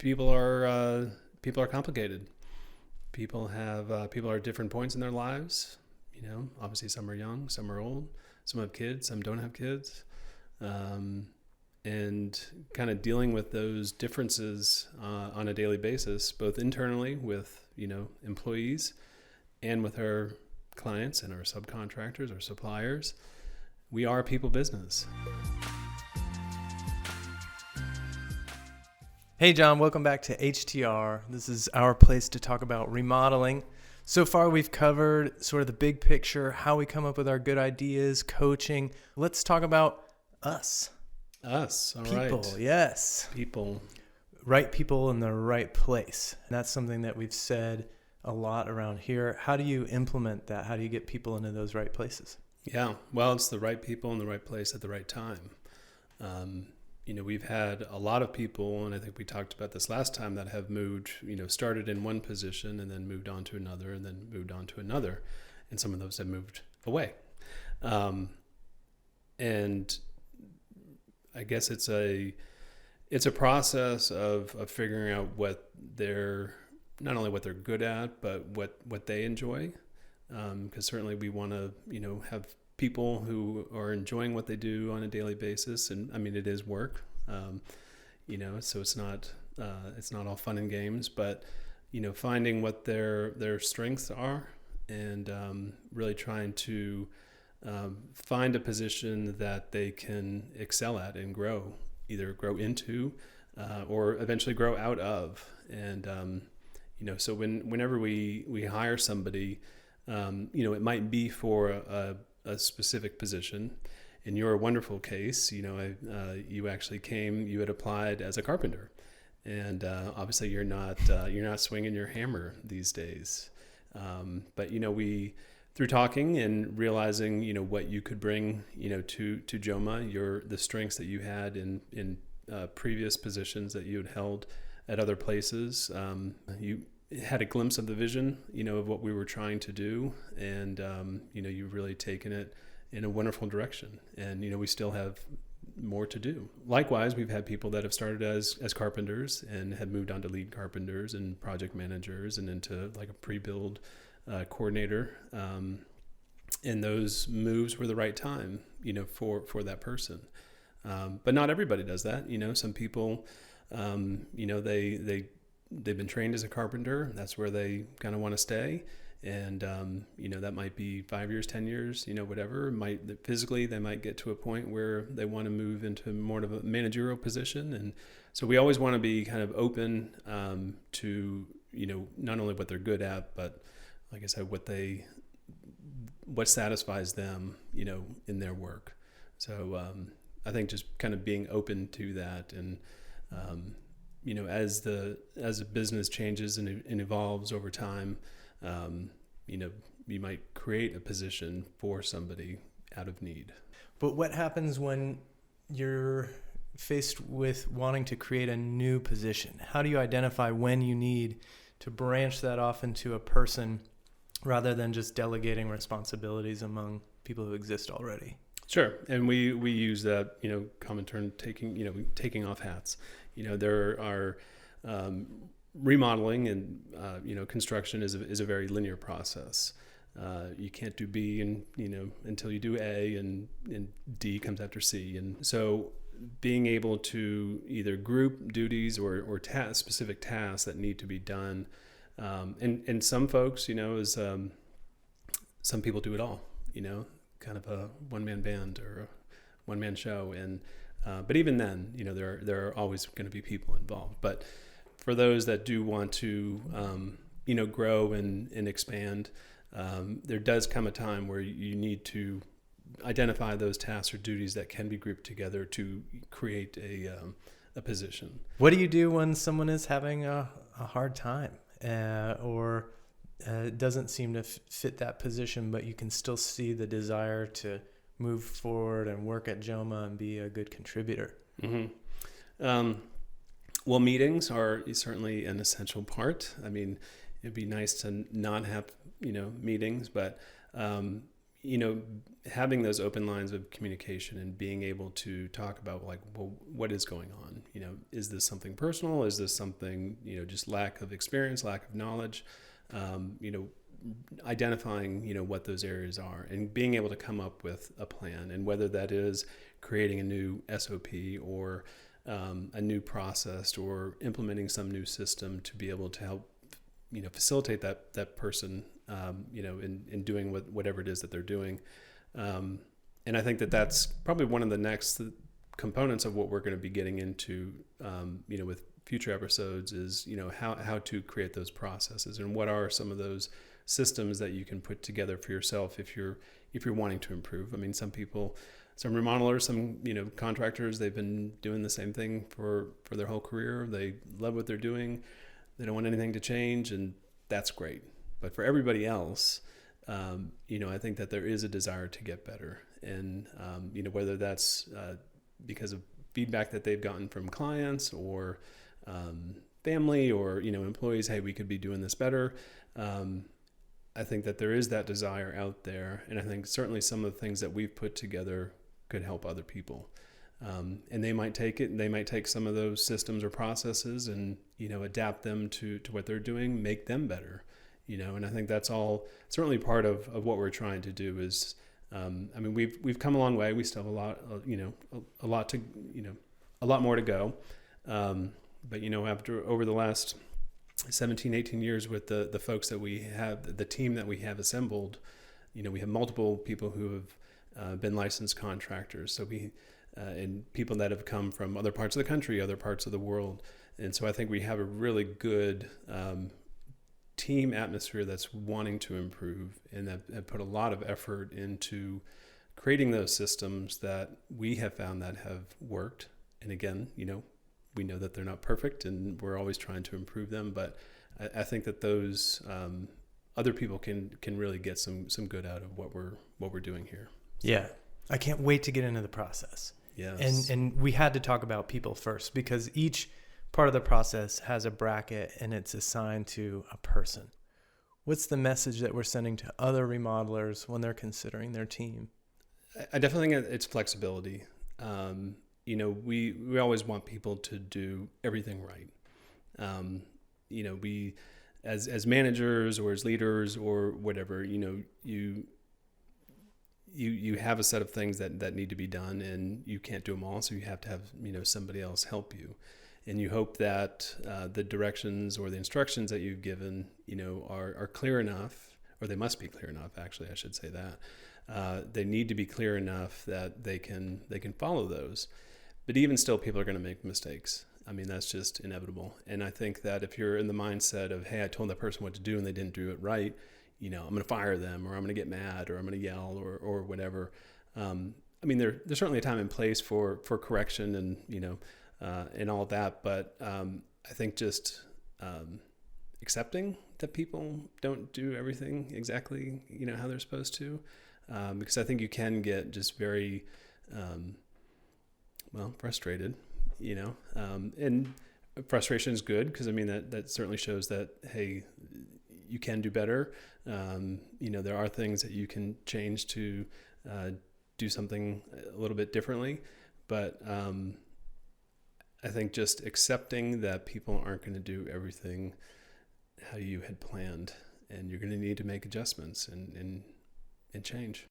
people are complicated. People are at different points in their lives. Obviously some are young, some are old, some have kids, some don't have kids. And kind of dealing with those differences on a daily basis, both internally with, employees and with our clients and our subcontractors, our suppliers. We are a people business. Hey John, welcome back to HTR. This is our place to talk about remodeling. So far we've covered sort of the big picture, how we come up with our good ideas, coaching. Let's talk about us. Us, all people, right. Yes. People. Right people in the right place. And that's something that we've said a lot around here. How do you implement that? How do you get people into those right places? Yeah, well, it's the right people in the right place at the right time. We've had a lot of people, and I think we talked about this last time, that have moved, started in one position and then moved on to another and then moved on to another. And some of those have moved away. And I guess it's a process of figuring out what not only what they're good at, but what they enjoy. Because certainly we want to, have people who are enjoying what they do on a daily basis. And I mean, it is work, so it's not all fun and games, but, finding what their strengths are and really trying to find a position that they can excel at and either grow into or eventually grow out of. And, so whenever we hire somebody, it might be for a specific position. In your wonderful case, you actually you had applied as a carpenter, and obviously you're not swinging your hammer these days. But we, through talking and realizing what you could bring to JOMA, the strengths that you had in previous positions that you had held at other places, you had a glimpse of the vision, of what we were trying to do. And, you've really taken it in a wonderful direction. And, we still have more to do. Likewise, we've had people that have started as carpenters and have moved on to lead carpenters and project managers and into like a pre-build coordinator. And those moves were the right time, for that person. But not everybody does that. Some people, they've been trained as a carpenter. That's where they kind of want to stay. And, that might be 5 years, 10 years, whatever. Physically, they might get to a point where they want to move into more of a managerial position. And so we always want to be kind of open to, not only what they're good at, but like I said, what satisfies them, in their work. So I think just kind of being open to that and, as the business changes and evolves over time, you might create a position for somebody out of need. But what happens when you're faced with wanting to create a new position? How do you identify when you need to branch that off into a person rather than just delegating responsibilities among people who exist already? Sure. And we use that, common term, taking off hats. There are remodeling and, construction is a very linear process. You can't do B and, until you do A, and D comes after C. And so being able to either group duties or specific tasks that need to be done. And some folks, is some people do it all, kind of a one-man band or a one-man show. And but even then, there are always going to be people involved. But for those that do want to, grow and expand, there does come a time where you need to identify those tasks or duties that can be grouped together to create a position. What do you do when someone is having a hard time or doesn't seem to fit that position, but you can still see the desire to move forward and work at JOMA and be a good contributor? Mm-hmm. Well, meetings are certainly an essential part. I mean, it'd be nice to not have, meetings, but, having those open lines of communication and being able to talk about like, well, what is going on? Is this something personal? Is this something, just lack of experience, lack of knowledge? Identifying, what those areas are and being able to come up with a plan, and whether that is creating a new SOP or a new process or implementing some new system to be able to help, facilitate that person, in doing whatever it is that they're doing. And I think that that's probably one of the next components of what we're going to be getting into, with future episodes is, how to create those processes and what are some of those systems that you can put together for yourself if you're wanting to improve. I mean, some remodelers, some, contractors, they've been doing the same thing for their whole career. They love what they're doing. They don't want anything to change, and that's great. But for everybody else, I think that there is a desire to get better. And, whether that's because of feedback that they've gotten from clients or family or, employees, hey, we could be doing this better. I think that there is that desire out there. And I think certainly some of the things that we've put together could help other people. And they might take it, and they might take some of those systems or processes and, adapt them to what they're doing, make them better, and I think that's all certainly part of what we're trying to do is, we've come a long way. We still have a lot more to go. But, over the last 17, 18 years with the folks that we have, the team that we have assembled, we have multiple people who have been licensed contractors. So and people that have come from other parts of the country, other parts of the world. And so I think we have a really good team atmosphere that's wanting to improve and that have put a lot of effort into creating those systems that we have found that have worked. And again, we know that they're not perfect and we're always trying to improve them, but I think that those other people can really get some good out of what we're doing here. Yeah. I can't wait to get into the process. Yes. And we had to talk about people first because each part of the process has a bracket and it's assigned to a person. What's the message that we're sending to other remodelers when they're considering their team? I definitely think it's flexibility. We always want people to do everything right. We as managers or as leaders or whatever, you have a set of things that need to be done and you can't do them all. So you have to have, somebody else help you. And you hope that the directions or the instructions that you've given, are clear enough, or they must be clear enough, actually, I should say that. They need to be clear enough that they can follow those. But even still, people are going to make mistakes. I mean, that's just inevitable. And I think that if you're in the mindset of, hey, I told that person what to do and they didn't do it right, I'm going to fire them, or I'm going to get mad, or I'm going to yell, or whatever. There's certainly a time and place for correction and, and all that. But I think just accepting that people don't do everything exactly, how they're supposed to, because I think you can get just very, frustrated, and frustration is good because that certainly shows that, hey, you can do better. There are things that you can change to do something a little bit differently, but I think just accepting that people aren't going to do everything how you had planned, and you're going to need to make adjustments and change.